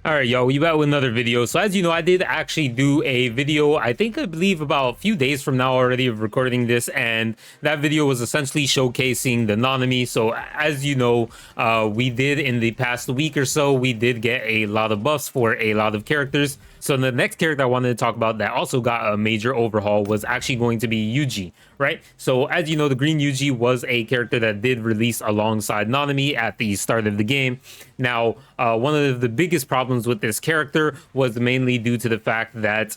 Alright, y'all, we back with another video. So as you know, I did actually do a video, I believe about a few days from now already of recording this, and that video was essentially showcasing the Nanami. So as you know, we did in the past week or so, we did get a lot of buffs for a lot of characters. So the next character I wanted to talk about that also got a major overhaul was actually going to be Yuji, right? So as you know, the green Yuji was a character that did release alongside Nanami at the start of the game. Now, one of the biggest problems with this character was mainly due to the fact that,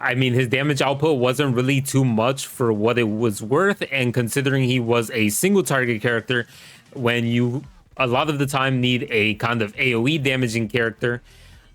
I mean, his damage output wasn't really too much for what it was worth, and considering he was a single target character, when you a lot of the time need a kind of AoE damaging character,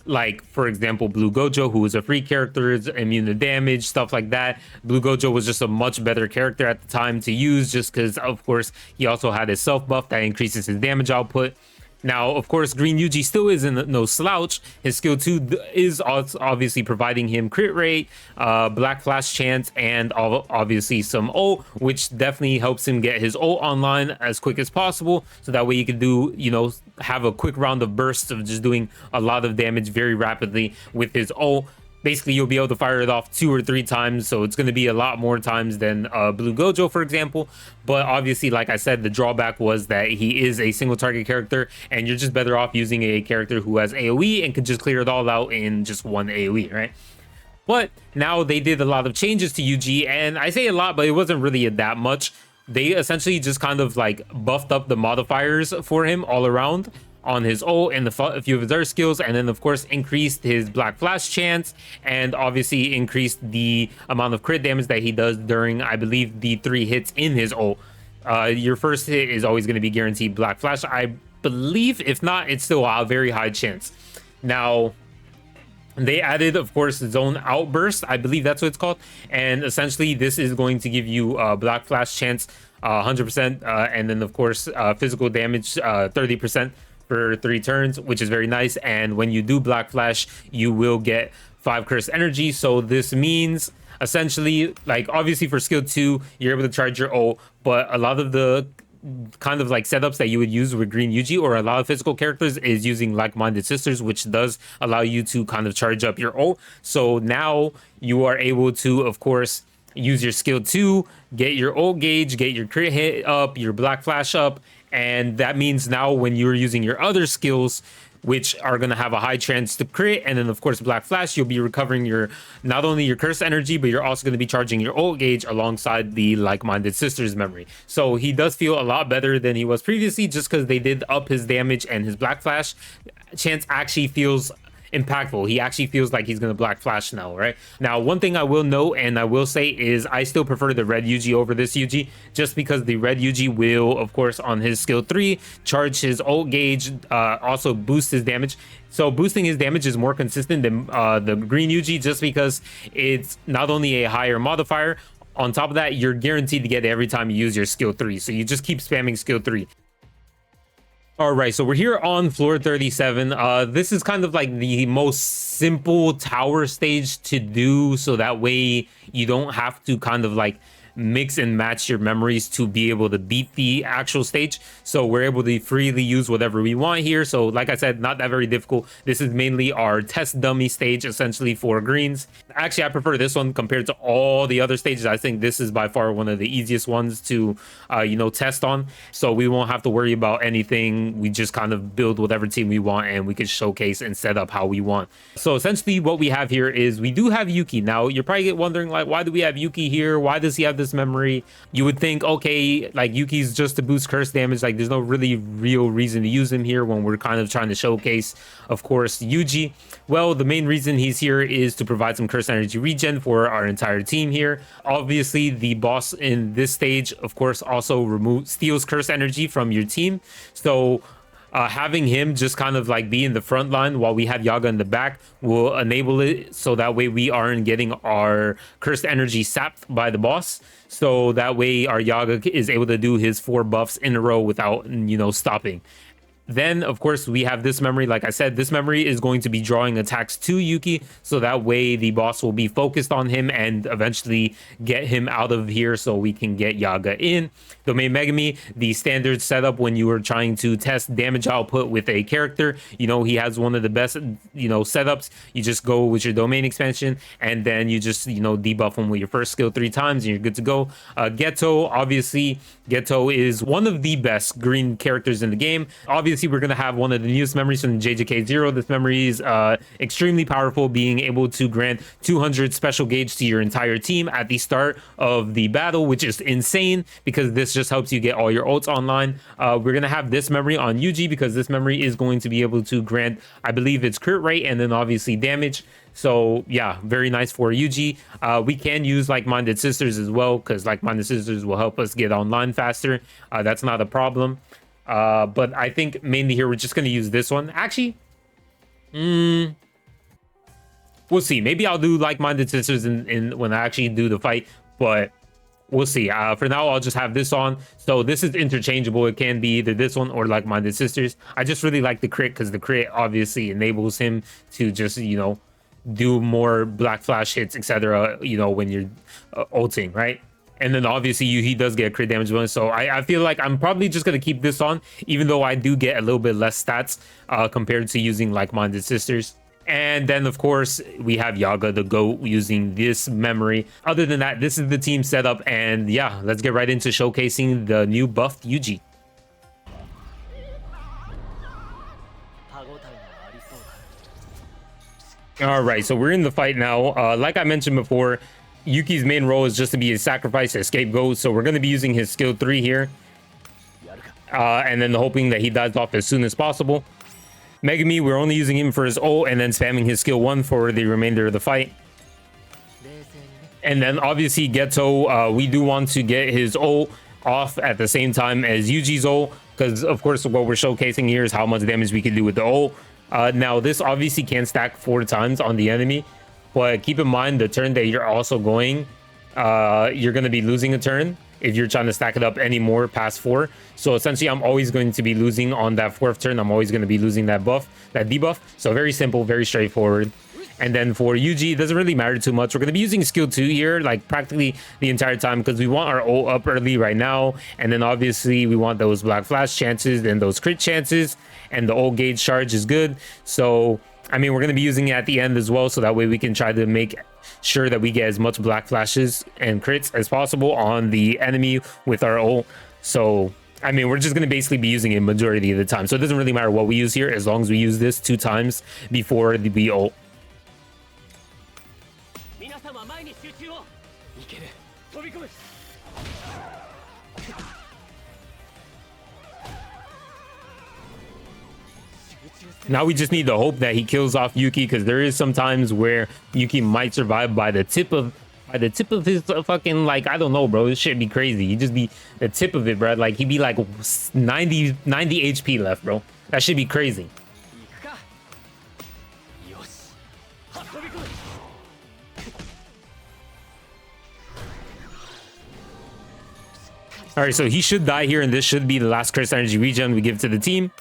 like for example Blue Gojo, who is a free character, is immune to damage, stuff like that. Blue Gojo was just a much better character at the time to use, just because of course he also had his self buff that increases his damage output. Now, of course, Green Yuji still isn't no slouch. His skill 2 is obviously providing him crit rate, black flash chance, and obviously some ult, which definitely helps him get his ult online as quick as possible. So that way you can do, you know, have a quick round of bursts of just doing a lot of damage very rapidly with his ult. Basically, you'll be able to fire it off 2 or 3 times, so it's going to be a lot more times than Blue Gojo, for example. But obviously, like I said, the drawback was that he is a single target character, and you're just better off using a character who has AoE and can just clear it all out in just one AoE, right? But now they did a lot of changes to Yuji, and I say a lot, but it wasn't really that much. They essentially just kind of like buffed up the modifiers for him all around on his ult and a few of his other skills, and then of course increased his black flash chance, and obviously increased the amount of crit damage that he does during, I believe, the 3 hits in his ult. Your first hit is always going to be guaranteed black flash, I believe. If not, it's still a very high chance. Now, they added, of course, zone outburst, I believe that's what it's called, and essentially this is going to give you black flash chance 100%, and then of course physical damage 30% for 3 turns, which is very nice. And when you do black flash, you will get 5 cursed energy. So this means essentially, like, obviously for skill 2 you're able to charge your ult, but a lot of the kind of like setups that you would use with Green Yuji or a lot of physical characters is using like-minded sisters, which does allow you to kind of charge up your ult. So now you are able to, of course, use your skill 2, get your ult gauge, get your crit hit up, your black flash up, and that means now when you're using your other skills, which are going to have a high chance to crit, and then of course black flash, you'll be recovering your not only your curse energy, but you're also going to be charging your ult gauge alongside the like-minded sisters memory. So he does feel a lot better than he was previously, just because they did up his damage, and his black flash chance actually feels impactful. He actually feels like he's gonna black flash now, right? Now, one thing I will note and I will say is I still prefer the red Yuji over this Yuji, just because the red Yuji will, of course, on his skill 3 charge his ult gauge, also boost his damage. So boosting his damage is more consistent than the green Yuji, just because it's not only a higher modifier, on top of that you're guaranteed to get it every time you use your skill 3, so you just keep spamming skill 3. All right, so we're here on floor 37. This is kind of like the most simple tower stage to do, so that way you don't have to kind of like mix and match your memories to be able to beat the actual stage. So we're able to freely use whatever we want here. So like I said, not that very difficult. This is mainly our test dummy stage, essentially, for greens. Actually, I prefer this one compared to all the other stages. I think this is by far one of the easiest ones to you know, test on, so we won't have to worry about anything. We just kind of build whatever team we want, and we can showcase and set up how we want. So essentially what we have here is we do have Yuki. Now you're probably wondering, like, why do we have Yuki here? Why does he have this memory? You would think, okay, like, Yuki's just to boost curse damage, like there's no really real reason to use him here when we're kind of trying to showcase, of course, Yuji. Well, the main reason he's here is to provide some curse energy regen for our entire team here. Obviously the boss in this stage, of course, also steals curse energy from your team, so having him just kind of like be in the front line while we have Yaga in the back will enable it, so that way we aren't getting our cursed energy sapped by the boss, so that way our Yaga is able to do his 4 buffs in a row without, you know, stopping. Then, of course, we have this memory. Like I said, this memory is going to be drawing attacks to Yuki, so that way the boss will be focused on him and eventually get him out of here so we can get Yaga in. Domain Megami, the standard setup when you are trying to test damage output with a character. You know, he has one of the best, setups. You just go with your domain expansion, and then you just, debuff him with your first skill 3 times, and you're good to go. Geto, obviously, Geto is one of the best green characters in the game. Obviously, we're going to have one of the newest memories from JJK0. This memory is extremely powerful, being able to grant 200 special gauge to your entire team at the start of the battle, which is insane because this just helps you get all your ults online. We're going to have this memory on Yuji because this memory is going to be able to grant, I believe it's crit rate and then obviously damage. So yeah, very nice for Yuji. We can use like-minded sisters as well because like-minded sisters will help us get online faster. That's not a problem. But I think mainly here we're just going to use this one. Actually, we'll see. Maybe I'll do like-minded sisters in when I actually do the fight, but we'll see. For now, I'll just have this on. So this is interchangeable. It can be either this one or like-minded sisters. I just really like the crit because the crit obviously enables him to just, do more black flash hits, etc. When you're ulting, right? And then obviously he does get a crit damage bonus. So I feel like I'm probably just going to keep this on, even though I do get a little bit less stats compared to using like-minded sisters. And then, of course, we have Yaga the GOAT using this memory. Other than that, this is the team setup. And yeah, let's get right into showcasing the new buffed Yuji. All right, so we're in the fight now. Like I mentioned before, Yuki's main role is just to be a sacrifice, a scapegoat. So we're going to be using his skill 3 here. And then hoping that he dies off as soon as possible. Megami, we're only using him for his ult and then spamming his skill 1 for the remainder of the fight. And then obviously Geto, we do want to get his ult off at the same time as Yuji's ult, because of course what we're showcasing here is how much damage we can do with the ult. Now this obviously can stack 4 times on the enemy, but keep in mind the turn that you're also going, you're going to be losing a turn if you're trying to stack it up any more past 4. So essentially I'm always going to be losing on that 4th turn. I'm always going to be losing that debuff. So very simple, very straightforward. And then for Yuji, it doesn't really matter too much. We're going to be using skill 2 here, like practically the entire time, because we want our ult up early right now. And then obviously we want those black flash chances and those crit chances, and the ult gauge charge is good. So, I mean, we're going to be using it at the end as well. So that way we can try to make sure that we get as much black flashes and crits as possible on the enemy with our ult. So, I mean, we're just going to basically be using it majority of the time. So it doesn't really matter what we use here, as long as we use this 2 times before the ult. Now we just need to hope that he kills off Yuki, because there is some times where Yuki might survive by the tip of his fucking, like, I don't know, bro. This shit be crazy. He just be the tip of it, bro. Like, he'd be like 90 HP left, bro. That should be crazy. All right, so he should die here, and this should be the last curse energy regen we give to the team.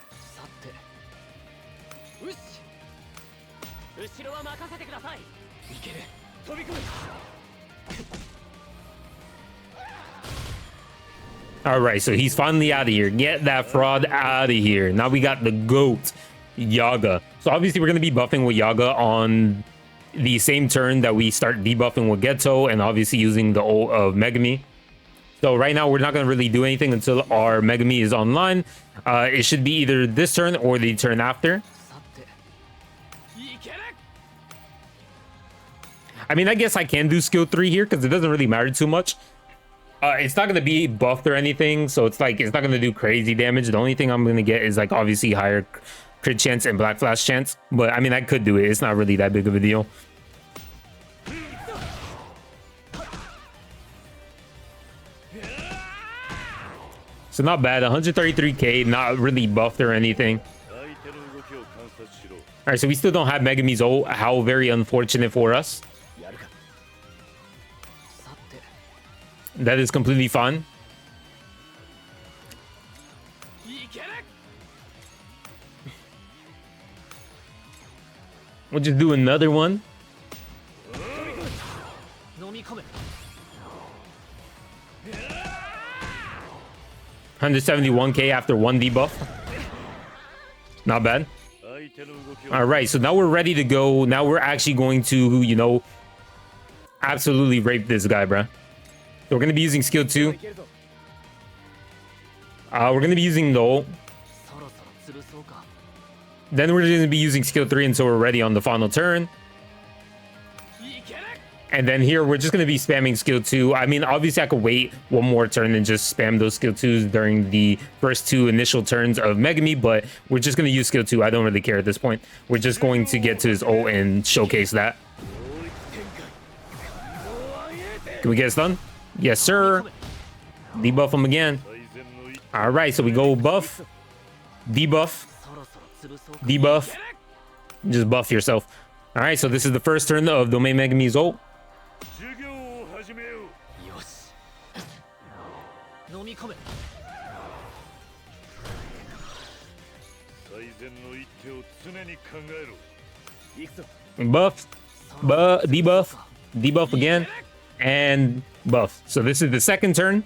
All right, so he's finally out of here. Get that fraud out of here. Now we got the GOAT, Yaga. So obviously we're going to be buffing with Yaga on the same turn that we start debuffing with Geto, and obviously using the ult of Megami. So right now we're not going to really do anything until our Megami is online. It should be either this turn or the turn after. I mean, I guess I can do skill 3 here because it doesn't really matter too much. It's not going to be buffed or anything, so it's like it's not going to do crazy damage. The only thing I'm going to get is like obviously higher crit chance and black flash chance, but I mean, I could do it. It's not really that big of a deal. So not bad. 133k, not really buffed or anything. All right, so we still don't have Megami's ult. How very unfortunate for us. That is completely fine. We'll just do another one. 171k after one debuff. Not bad. All right, so now we're ready to go. Now we're actually going to, you know, absolutely rape this guy, bruh. So we're going to be using skill 2. We're going to be using the ult. Then we're going to be using skill 3 until we're ready on the final turn. And then here, we're just going to be spamming skill 2. I mean, obviously, I could wait one more turn and just spam those skill 2s during the first 2 initial turns of Megami, but we're just going to use skill 2. I don't really care at this point. We're just going to get to his ult and showcase that. Can we get it done? Yes, sir. Debuff him again. All right, so we go buff, debuff, debuff, just buff yourself. All right, so this is the first turn of Domain Megami's ult. Buff, debuff, debuff again, and buff. So this is the second turn.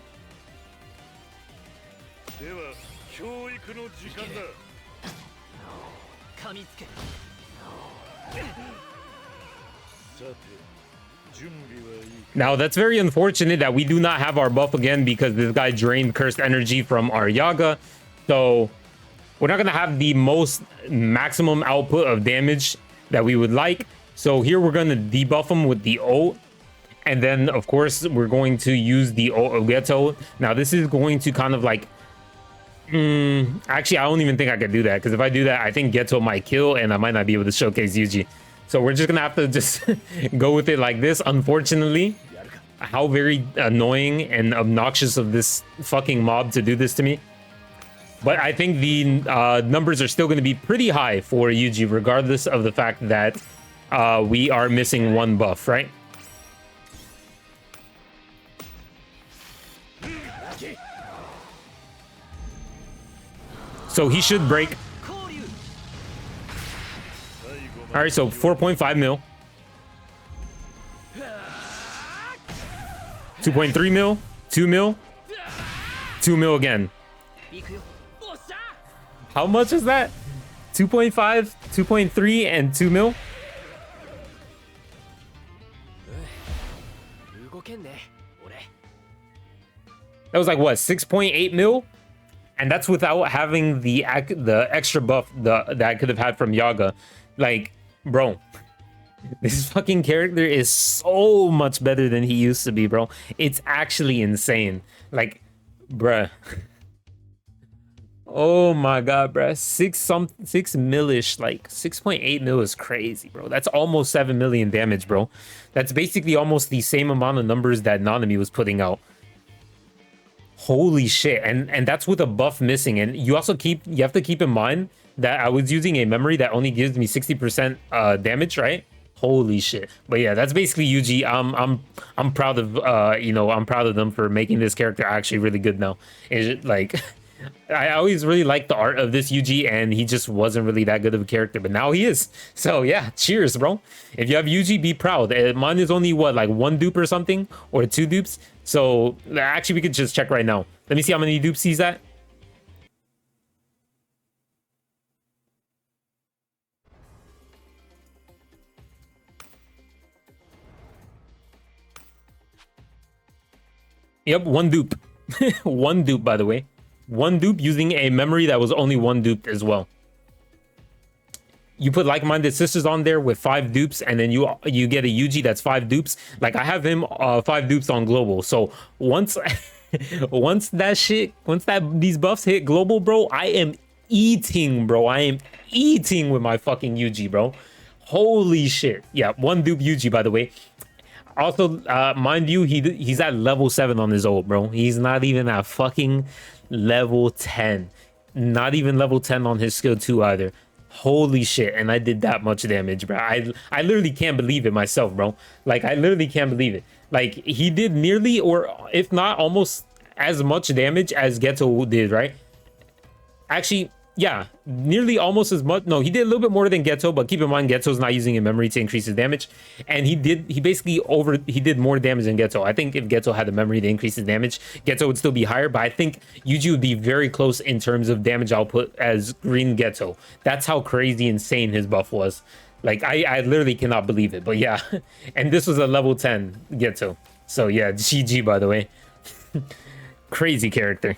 Now, that's very unfortunate that we do not have our buff again because this guy drained cursed energy from our Yaga. So we're not going to have the most maximum output of damage that we would like. So here we're going to debuff him with the ult. And then, of course, we're going to use the ult of Geto. Now, this is going to kind of like... actually, I don't even think I could do that. Because if I do that, I think Geto might kill. And I might not be able to showcase Yuji. So we're just going to have to just go with it like this, unfortunately. How very annoying and obnoxious of this fucking mob to do this to me. But I think the numbers are still going to be pretty high for Yuji, regardless of the fact that we are missing one buff, right? So he should break. All right, so 4.5 mil. 2.3 mil. 2 mil. 2 mil again. How much is that? 2.5, 2.3, and 2 mil? That was like, what, 6.8 mil? And that's without having the extra buff that I could have had from Yaga. Like, bro, this fucking character is so much better than he used to be, bro. It's actually insane. Like, bruh. Oh my god, bruh. 6 millish, like 6.8 mil is crazy, bro. That's almost 7 million damage, bro. That's basically almost the same amount of numbers that Nanami was putting out. Holy shit. And that's with a buff missing. And you also you have to keep in mind that I was using a memory that only gives me 60% damage, right? Holy shit. But yeah, that's basically Yuji. I'm proud of you know, I'm proud of them for making this character actually really good now. It's like I always really liked the art of this Yuji, and he just wasn't really that good of a character, but now he is. So yeah, cheers, bro. If you have Yuji, be proud. Mine is only what, like 1 dupe or something, or 2 dupes. So actually, we could just check right now. Let me see how many dupes he's at. Yep, 1 dupe. 1 dupe, by the way. 1 dupe using a memory that was only 1 dupe as well. You put like-minded sisters on there with 5 dupes, and then you get a Yuji that's 5 dupes. Like, I have him 5 dupes on global. So once once these buffs hit global, bro, I am eating, bro. I am eating with my fucking Yuji, bro. Holy shit. Yeah, 1 dupe Yuji, by the way. Also, mind you, he's at level 7 on his ult, bro. He's not even at fucking level 10. Not even level 10 on his skill 2 either. Holy shit. And I did that much damage, bro. I literally can't believe it myself, bro. Like, I literally can't believe it. Like, he did nearly, or if not almost as much damage as Geto did, right? Actually, Yeah, nearly almost as much. No, he did a little bit more than Geto, but keep in mind Geto's not using a memory to increase his damage, and he did more damage than Geto. I think if Geto had the memory to increase his damage, Geto would still be higher, but I think Yuji would be very close in terms of damage output as Green Geto. That's how crazy insane his buff was. Like I literally cannot believe it, but yeah. And this was a level 10 Geto. So yeah, GG by the way. Crazy character.